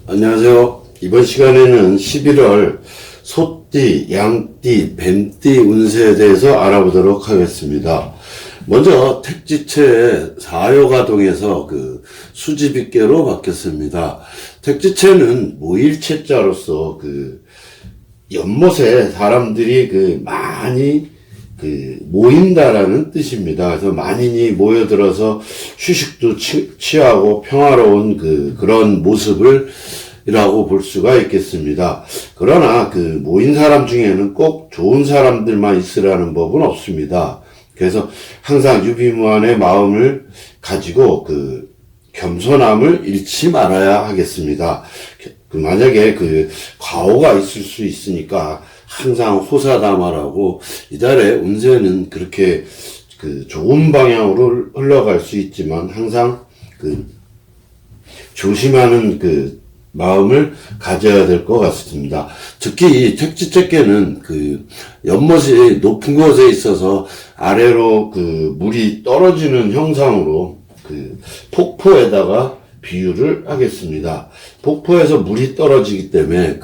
안녕하세요. 이번 시간에는 11월 소띠, 양띠, 뱀띠 운세에 대해서 알아보도록 하겠습니다. 먼저 택지체의 사요가동에서 수지빗개로 바뀌었습니다. 택지체는 모일체자로서 연못에 사람들이 많이 모인다라는 뜻입니다. 그래서 만인이 모여들어서 휴식도 취하고 평화로운 그런 모습을 이라고 볼 수가 있겠습니다. 그러나 모인 사람 중에는 꼭 좋은 사람들만 있으라는 법은 없습니다. 그래서 항상 유비무환의 마음을 가지고 겸손함을 잃지 말아야 하겠습니다. 만약에 과오가 있을 수 있으니까 항상 호사다마라고, 이달의 운세는 그렇게 좋은 방향으로 흘러갈 수 있지만 항상 조심하는 마음을 가져야 될 것 같습니다. 특히 이 택지체께는 연못이 높은 곳에 있어서 아래로 물이 떨어지는 형상으로 폭포에다가 비유를 하겠습니다. 폭포에서 물이 떨어지기 때문에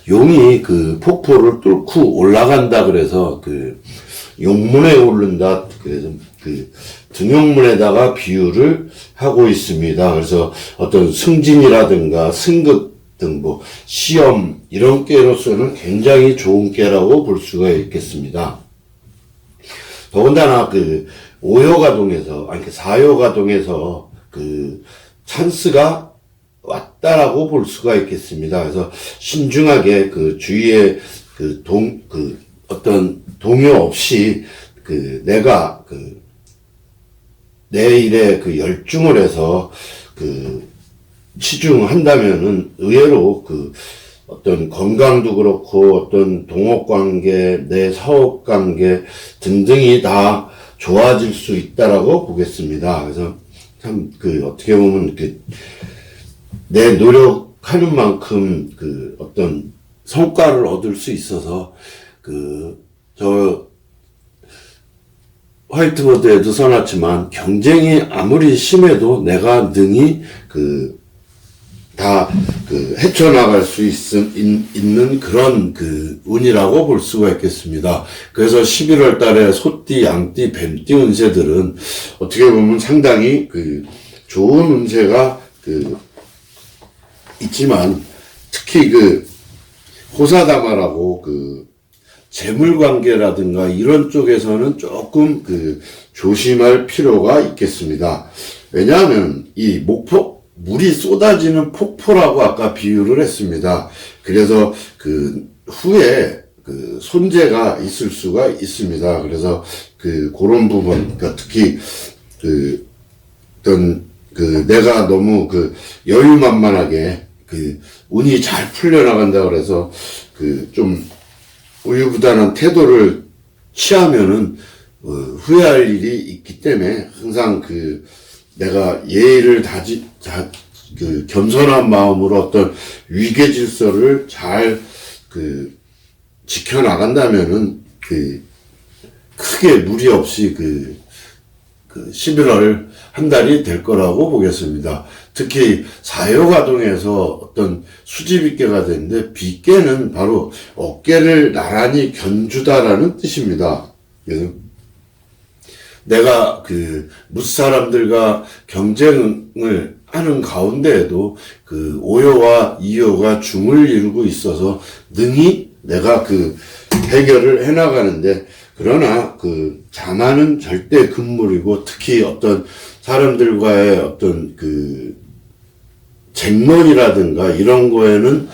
용이 폭포를 뚫고 올라간다 그래서 용문에 오른다, 그래서 등용문에다가 비유를 하고 있습니다. 그래서 어떤 승진이라든가 승급 등 시험 이런 꾀로서는 굉장히 좋은 꾀라고 볼 수가 있겠습니다. 더군다나 오요가동에서, 사요가동에서 찬스가 왔다라고 볼 수가 있겠습니다. 그래서 신중하게 주위에 어떤 동요 없이 내가 내 일에 열중을 해서 치중한다면은 의외로 어떤 건강도 그렇고 어떤 동업관계, 내 사업관계 등등이 다 좋아질 수 있다라고 보겠습니다. 그래서 참 어떻게 보면 내 노력하는 만큼 어떤 성과를 얻을 수 있어서 저 화이트보드에도 써놨지만, 경쟁이 아무리 심해도 내가 능히 다 헤쳐나갈 수 있는 그런 운이라고 볼 수가 있겠습니다. 그래서 11월 달에 소띠, 양띠, 뱀띠 운세들은 어떻게 보면 상당히 좋은 운세가 있지만, 특히 호사다마라고 재물관계라든가 이런 쪽에서는 조금 조심할 필요가 있겠습니다. 왜냐하면 이 물이 쏟아지는 폭포라고 아까 비유를 했습니다. 그래서 후에 손재가 있을 수가 있습니다. 그래서 그런 부분, 그러니까 특히 어떤 내가 너무 여유만만하게 운이 잘 풀려나간다 그래서 좀 우유부단한 태도를 취하면은 후회할 일이 있기 때문에 항상 내가 예의를 겸손한 마음으로 어떤 위계 질서를 잘 지켜나간다면은 크게 무리 없이 11월 한 달이 될 거라고 보겠습니다. 특히 사요가동에서 어떤 수지빗개가 되는데, 빗개는 바로 어깨를 나란히 견주다라는 뜻입니다. 그래서 내가 무사람들과 경쟁을 하는 가운데에도 오요와 이요가 중을 이루고 있어서 능히 내가 해결을 해나가는데, 그러나 자만은 절대 금물이고, 특히 어떤 사람들과의 어떤 쟁론이라든가 이런 거에는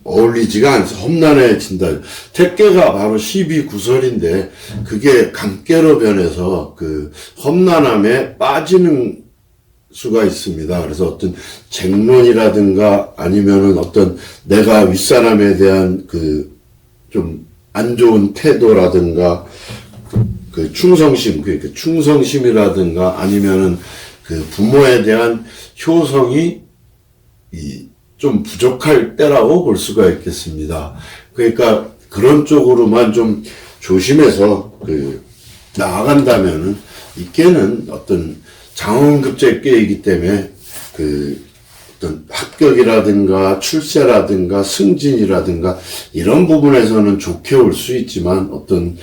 어울리지가 않아서 험난해진다. 택개가 바로 12구설인데 그게 강깨로 변해서 험난함에 빠지는 수가 있습니다. 그래서 어떤 쟁론이라든가 아니면은 어떤 내가 윗사람에 대한 좀 안 좋은 태도라든가 충성심, 충성심이라든가 아니면은 부모에 대한 효성이 좀 부족할 때라고 볼 수가 있겠습니다. 그러니까 그런 쪽으로만 좀 조심해서 나아간다면은 이 깨는 어떤 장원급제 깨이기 때문에 어떤 합격이라든가 출세라든가 승진이라든가 이런 부분에서는 좋게 올 수 있지만 어떤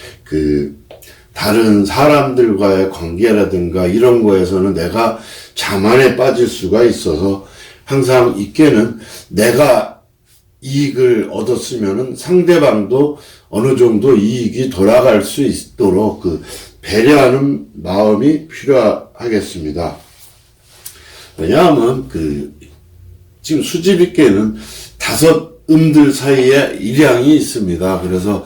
다른 사람들과의 관계라든가 이런 거에서는 내가 자만에 빠질 수가 있어서 항상 있게는 내가 이익을 얻었으면은 상대방도 어느 정도 이익이 돌아갈 수 있도록 배려하는 마음이 필요하겠습니다. 왜냐하면 지금 수집있게는 5음들 사이에 일양이 있습니다. 그래서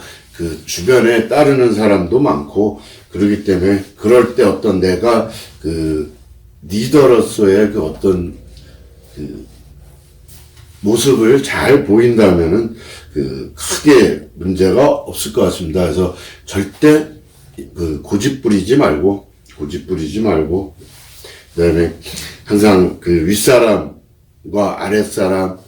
주변에 따르는 사람도 많고 그러기 때문에 그럴 때 어떤 내가 리더로서의 어떤 모습을 잘 보인다면은 크게 문제가 없을 것 같습니다. 그래서 절대 고집 부리지 말고 그다음에 항상 윗사람과 아랫사람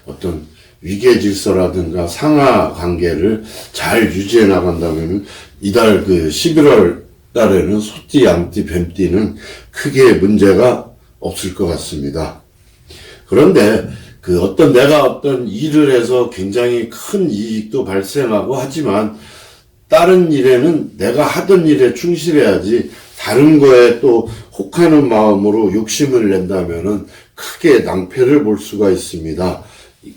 어떤 위계 질서라든가 상하 관계를 잘 유지해 나간다면은 이달 11월 달에는 소띠, 양띠, 뱀띠는 크게 문제가 없을 것 같습니다. 그런데 내가 어떤 일을 해서 굉장히 큰 이익도 발생하고 하지만 다른 일에는 내가 하던 일에 충실해야지 다른 거에 또 혹하는 마음으로 욕심을 낸다면은 크게 낭패를 볼 수가 있습니다.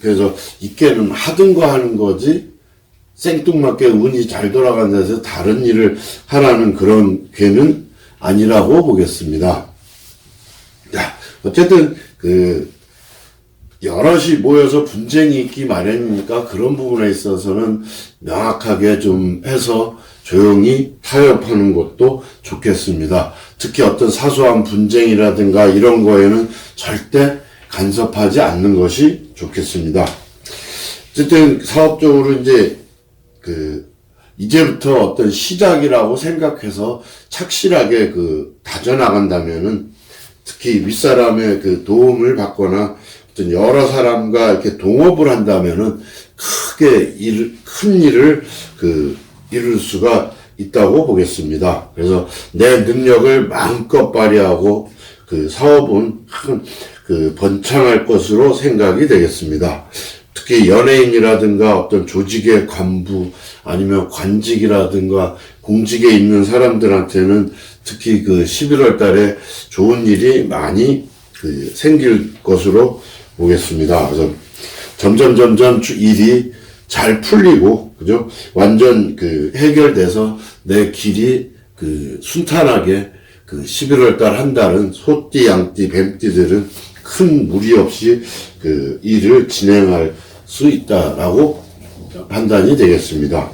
그래서 이께는 하던 거 하는 거지 생뚱맞게 운이 잘 돌아간다 해서 다른 일을 하라는 그런 괴는 아니라고 보겠습니다. 자, 어쨌든 여럿이 모여서 분쟁이 있기 마련이니까 그런 부분에 있어서는 명확하게 좀 해서 조용히 타협하는 것도 좋겠습니다. 특히 어떤 사소한 분쟁이라든가 이런 거에는 절대 간섭하지 않는 것이 좋겠습니다. 어쨌든 사업적으로 이제부터 어떤 시작이라고 생각해서 착실하게 다져나간다면은 특히 윗사람의 도움을 받거나 어떤 여러 사람과 이렇게 동업을 한다면은 큰 일을 이룰 수가 있다고 보겠습니다. 그래서 내 능력을 마음껏 발휘하고 사업은 번창할 것으로 생각이 되겠습니다. 특히 연예인이라든가 어떤 조직의 간부 아니면 관직이라든가 공직에 있는 사람들한테는 특히 11월 달에 좋은 일이 많이 생길 것으로 보겠습니다. 그래서 점점 일이 잘 풀리고, 그죠? 완전 해결돼서 내 길이 순탄하게 11월 달 한 달은 소띠, 양띠, 뱀띠들은 큰 무리 없이 일을 진행할 수 있다라고 판단이 되겠습니다.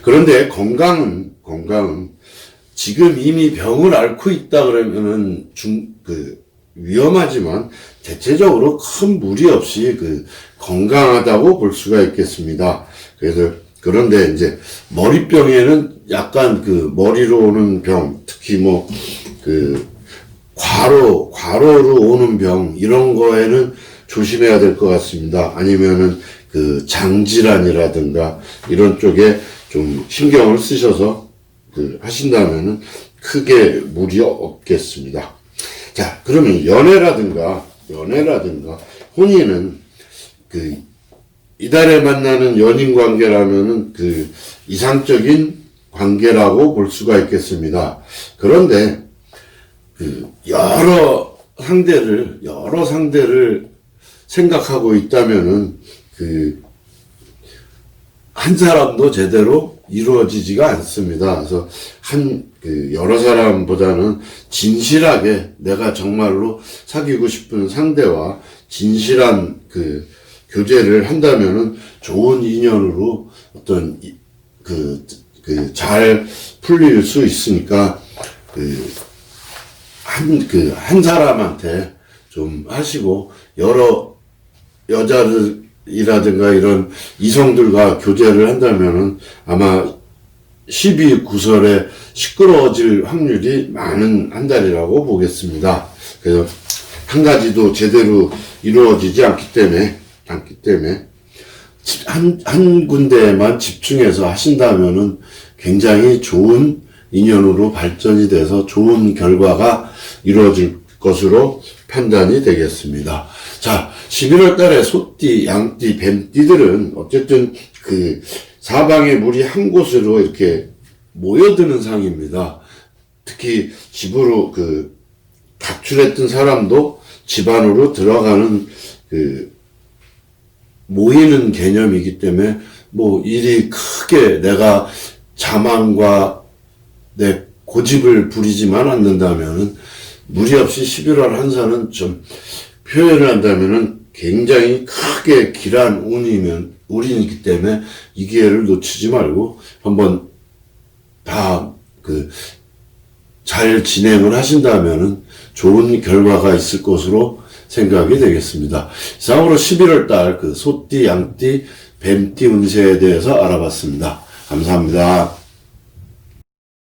그런데 건강은 지금 이미 병을 앓고 있다 그러면은 위험하지만 대체적으로 큰 무리 없이 건강하다고 볼 수가 있겠습니다. 그런데 이제 머리병에는 약간 머리로 오는 병, 특히 과로로 오는 병 이런 거에는 조심해야 될 것 같습니다. 아니면은 장질환이라든가 이런 쪽에 좀 신경을 쓰셔서 하신다면은 크게 무리 없겠습니다. 자, 그러면 연애라든가 혼인은 이달에 만나는 연인 관계라면은 이상적인 관계라고 볼 수가 있겠습니다. 그런데 여러 상대를 생각하고 있다면은 한 사람도 제대로 이루어지지가 않습니다. 그래서 여러 사람보다는 진실하게 내가 정말로 사귀고 싶은 상대와 진실한 교제를 한다면은 좋은 인연으로 어떤 잘 풀릴 수 있으니까 한 사람한테 좀 하시고 여러 여자들이라든가 이런 이성들과 교제를 한다면은 아마 12구설에 시끄러워질 확률이 많은 한 달이라고 보겠습니다. 그래서 한 가지도 제대로 이루어지지 않기 때문에 한 군데에만 집중해서 하신다면은 굉장히 좋은 인연으로 발전이 돼서 좋은 결과가 이루어질 것으로 판단이 되겠습니다. 자, 11월 달에 소띠, 양띠, 뱀띠들은 어쨌든 그 사방의 물이 한 곳으로 이렇게 모여드는 상입니다. 특히 집으로 그 가출했던 사람도 집 안으로 들어가는 그 모이는 개념이기 때문에 뭐 일이 크게 내가 자만과 내 고집을 부리지만 않는다면은 무리 없이 11월 한사는 좀 표현을 한다면은 굉장히 크게 길한 운이기 때문에 이 기회를 놓치지 말고 한번 다 잘 진행을 하신다면은 좋은 결과가 있을 것으로 생각이 되겠습니다. 이상으로 11월 달 소띠, 양띠, 뱀띠 운세에 대해서 알아봤습니다. 감사합니다.